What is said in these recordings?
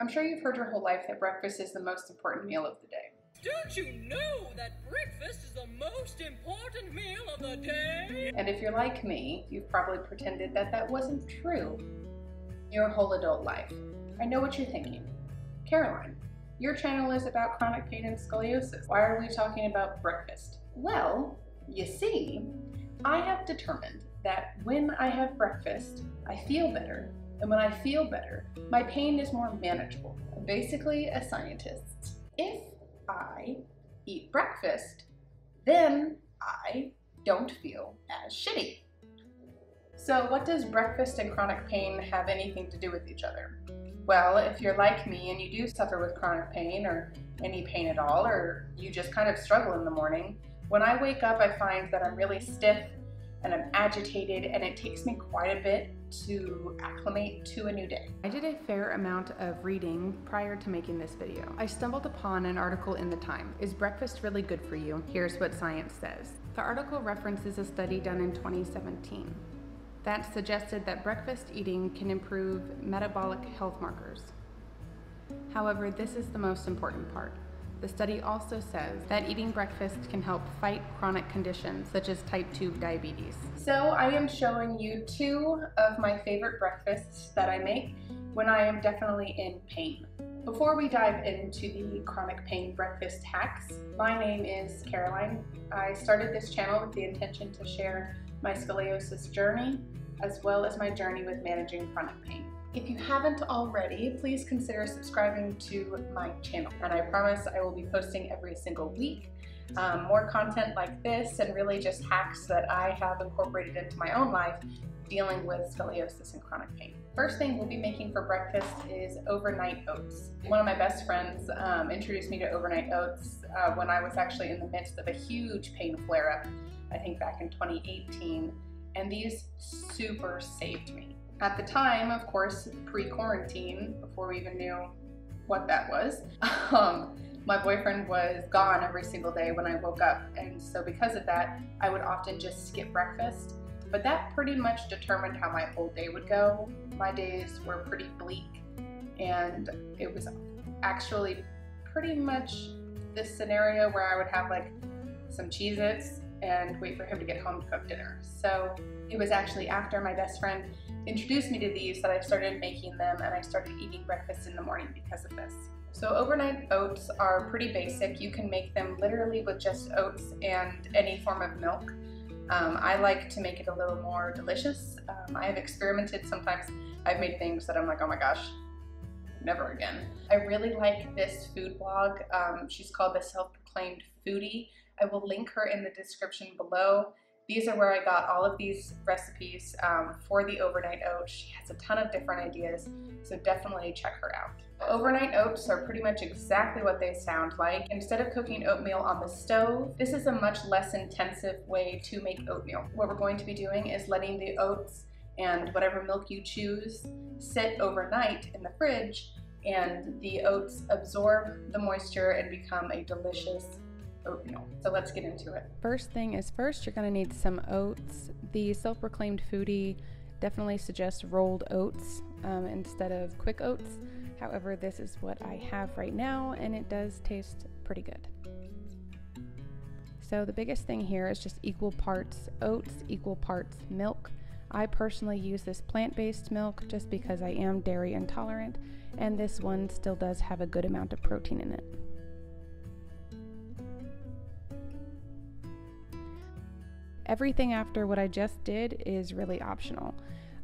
I'm sure you've heard your whole life that breakfast is the most important meal of the day. Don't you know that breakfast is the most important meal of the day? And if you're like me, you've probably pretended that that wasn't true your whole adult life. I know what you're thinking. Caroline, your channel is about chronic pain and scoliosis. Why are we talking about breakfast? Well, you see, I have determined that when I have breakfast, I feel better. And when I feel better, my pain is more manageable. I'm basically a scientist. If I eat breakfast, then I don't feel as shitty. So what does breakfast and chronic pain have anything to do with each other? Well, if you're like me and you do suffer with chronic pain or any pain at all, or you just kind of struggle in the morning, when I wake up I find that I'm really stiff and I'm agitated, and it takes me quite a bit to acclimate to a new day. I did a fair amount of reading prior to making this video. I stumbled upon an article in the Time. Is breakfast really good for you? Here's what science says. The article references a study done in 2017 that suggested that breakfast eating can improve metabolic health markers. However, this is the most important part. The study also says that eating breakfast can help fight chronic conditions such as type 2 diabetes. So I am showing you 2 of my favorite breakfasts that I make when I am definitely in pain. Before we dive into the chronic pain breakfast hacks, my name is Caroline. I started this channel with the intention to share my scoliosis journey as well as my journey with managing chronic pain. If you haven't already, please consider subscribing to my channel, and I promise I will be posting every single week more content like this, and really just hacks that I have incorporated into my own life dealing with scoliosis and chronic pain. First thing we'll be making for breakfast is overnight oats. One of my best friends introduced me to overnight oats when I was actually in the midst of a huge pain flare-up, I think back in 2018, and these super saved me. At the time, of course, pre-quarantine, before we even knew what that was, my boyfriend was gone every single day when I woke up, and so because of that, I would often just skip breakfast, but that pretty much determined how my whole day would go. My days were pretty bleak, and it was actually pretty much this scenario where I would have like some Cheez-Its and wait for him to get home to cook dinner. So it was actually after my best friend introduced me to these that I started making them, and I started eating breakfast in the morning because of this. So overnight oats are pretty basic. You can make them literally with just oats and any form of milk. I like to make it a little more delicious. I have experimented. Sometimes I've made things that I'm like, oh my gosh, never again. I really like this food blog. She's called the Self-Proclaimed Foodie. I will link her in the description below. These are where I got all of these recipes for the overnight oats. She has a ton of different ideas, so definitely check her out. Overnight oats are pretty much exactly what they sound like. Instead of cooking oatmeal on the stove, this is a much less intensive way to make oatmeal. What we're going to be doing is letting the oats and whatever milk you choose sit overnight in the fridge, and the oats absorb the moisture and become a delicious oatmeal. So let's get into it. First thing is first, you're gonna need some oats. The Self-Proclaimed Foodie definitely suggests rolled oats instead of quick oats. However, this is what I have right now, and it does taste pretty good. So the biggest thing here is just equal parts oats, equal parts milk. I personally use this plant-based milk just because I am dairy intolerant, and this one still does have a good amount of protein in it. Everything after what I just did is really optional.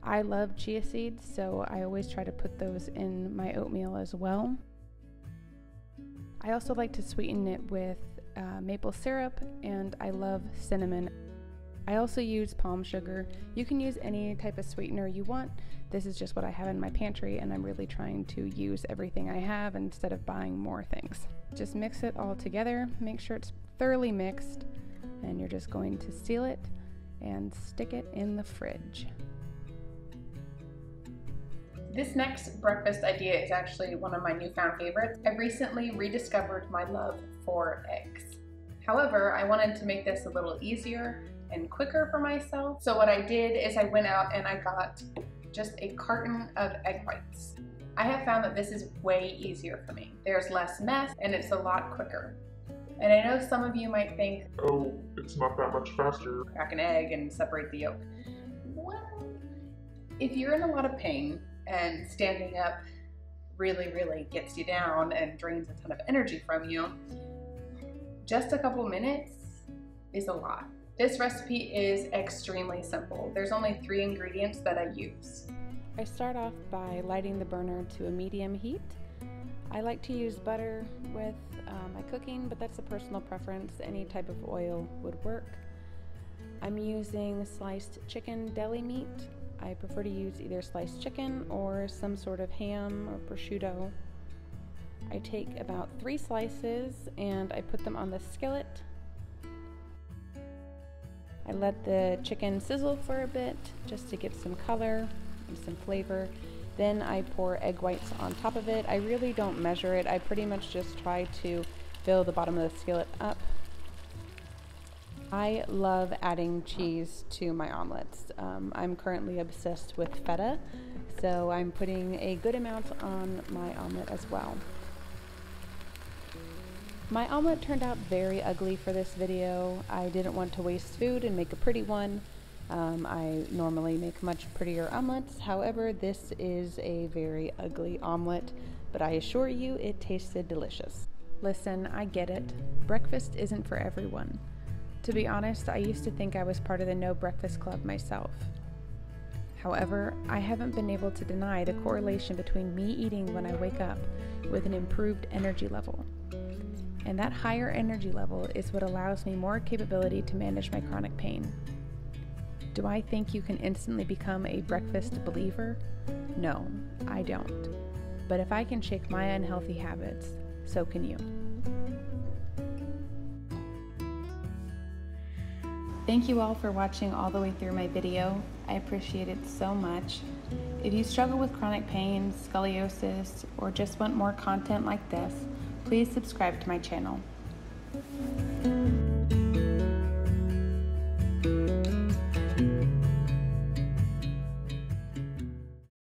I love chia seeds, so I always try to put those in my oatmeal as well. I also like to sweeten it with maple syrup, and I love cinnamon. I also use palm sugar. You can use any type of sweetener you want. This is just what I have in my pantry, and I'm really trying to use everything I have instead of buying more things. Just mix it all together, make sure it's thoroughly mixed, and you're just going to seal it and stick it in the fridge. This next breakfast idea is actually one of my newfound favorites. I recently rediscovered my love for eggs. However, I wanted to make this a little easier and quicker for myself. So what I did is I went out and I got just a carton of egg whites. I have found that this is way easier for me. There's less mess and it's a lot quicker. And I know some of you might think, oh, it's not that much faster. Crack an egg and separate the yolk. Well, if you're in a lot of pain and standing up really gets you down and drains a ton of energy from you, just a couple minutes is a lot. This recipe is extremely simple. There's only 3 ingredients that I use. I start off by lighting the burner to a medium heat. I like to use butter with my cooking, but that's a personal preference. Any type of oil would work. I'm using sliced chicken deli meat. I prefer to use either sliced chicken or some sort of ham or prosciutto. I take about 3 slices and I put them on the skillet. I let the chicken sizzle for a bit just to get some color and some flavor. Then I pour egg whites on top of it. I really don't measure it. I pretty much just try to fill the bottom of the skillet up. I love adding cheese to my omelets. I'm currently obsessed with feta, so I'm putting a good amount on my omelet as well. My omelet turned out very ugly for this video. I didn't want to waste food and make a pretty one. I normally make much prettier omelets. However, this is a very ugly omelet, but I assure you it tasted delicious. Listen, I get it. Breakfast isn't for everyone. To be honest, I used to think I was part of the no breakfast club myself. However, I haven't been able to deny the correlation between me eating when I wake up with an improved energy level. And that higher energy level is what allows me more capability to manage my chronic pain. Do I think you can instantly become a breakfast believer? No, I don't. But if I can shake my unhealthy habits, so can you. Thank you all for watching all the way through my video. I appreciate it so much. If you struggle with chronic pain, scoliosis, or just want more content like this, please subscribe to my channel.